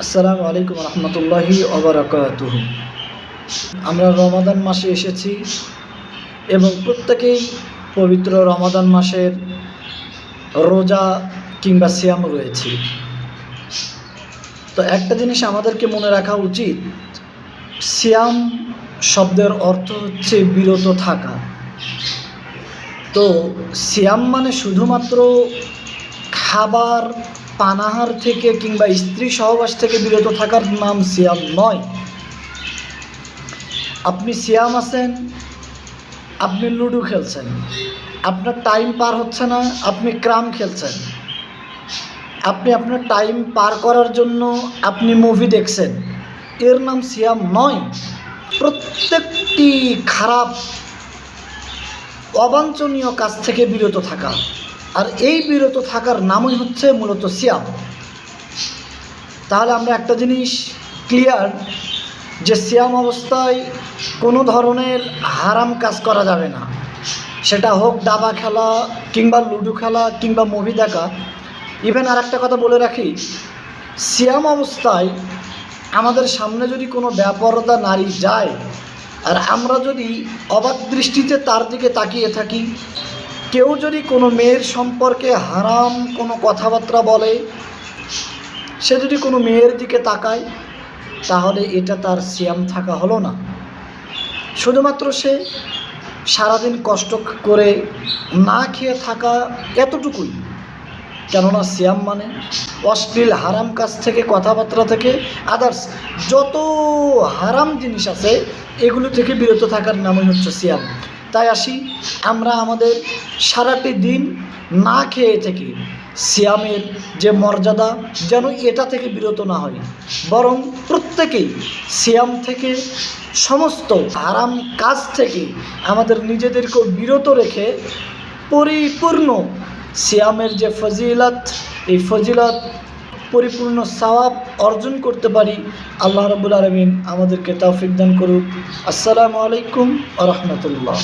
আসসালামু আলাইকুম রহমতুল্লাহি ওবারাকাতুহু। আমরা রমাদান মাসে এসেছি এবং প্রত্যেকেই পবিত্র রমাদান মাসের রোজা কিংবা সিয়াম রয়েছি। তো একটা জিনিস আমাদেরকে মনে রাখা উচিত, সিয়াম শব্দের অর্থ হচ্ছে বিরত থাকা। তো সিয়াম মানে শুধুমাত্র খাবার পানাহার থেকে কিংবা স্ত্রী সহবাস থেকে বিরত থাকার নাম সিয়াম নয়। আপনি সিয়াম আছেন, আপনি লুডো খেলছেন, আপনার টাইম পার হচ্ছে না, আপনি ক্রাম খেলছেন, আপনি আপনার টাইম পার করার জন্য আপনি মুভি দেখছেন, এর নাম সিয়াম নয়। প্রত্যেকটি খারাপ অবাঞ্ছনীয় কাজ থেকে বিরত থাকা, আর এই বিরত থাকার নামই হচ্ছে মূলত সিয়াম। তাহলে আমরা একটা জিনিস ক্লিয়ার, যে সিয়াম অবস্থায় কোনো ধরনের হারাম কাজ করা যাবে না, সেটা হোক দাবা খেলা কিংবা লুডো খেলা কিংবা মুভি দেখা। ইভেন আর একটা কথা বলে রাখি, সিয়াম অবস্থায় আমাদের সামনে যদি কোনো বেপরদা নারী যায় আর আমরা যদি অবাক দৃষ্টিতে তার দিকে তাকিয়ে থাকি, কেউ যদি কোনো মেয়ের সম্পর্কে হারাম কোনো কথাবার্তা বলে, সে যদি কোনো মেয়ের দিকে তাকায়, তাহলে এটা তার সিয়াম থাকা হলো না। শুধুমাত্র সে সারাদিন কষ্ট করে না খেয়ে থাকা, এতটুকুই। কেননা সিয়াম মানে অশ্লীল হারাম কাজ থেকে, কথাবার্তা থেকে, আদার্স যত হারাম জিনিস আছে এগুলো থেকে বিরত থাকার নামই হচ্ছে সিয়াম। তাই আসি আমরা আমাদের সারাটি দিন না খেয়ে থেকে সিয়ামের যে মর্যাদা, যেন এটা থেকে বিরত না হয়, বরং প্রত্যেকেই সিয়াম থেকে, সমস্ত হারাম কাজ থেকে আমাদের নিজেদেরকে বিরত রেখে পরিপূর্ণ সিয়ামের যে ফজিলত, এই ফজিলত পরিপূর্ণ সওয়াব অর্জন করতে পারি। আল্লাহ রাব্বুল আলামিন আমাদেরকে তৌফিক দান করুক। আসসালামু আলাইকুম ওয়া রাহমাতুল্লাহ।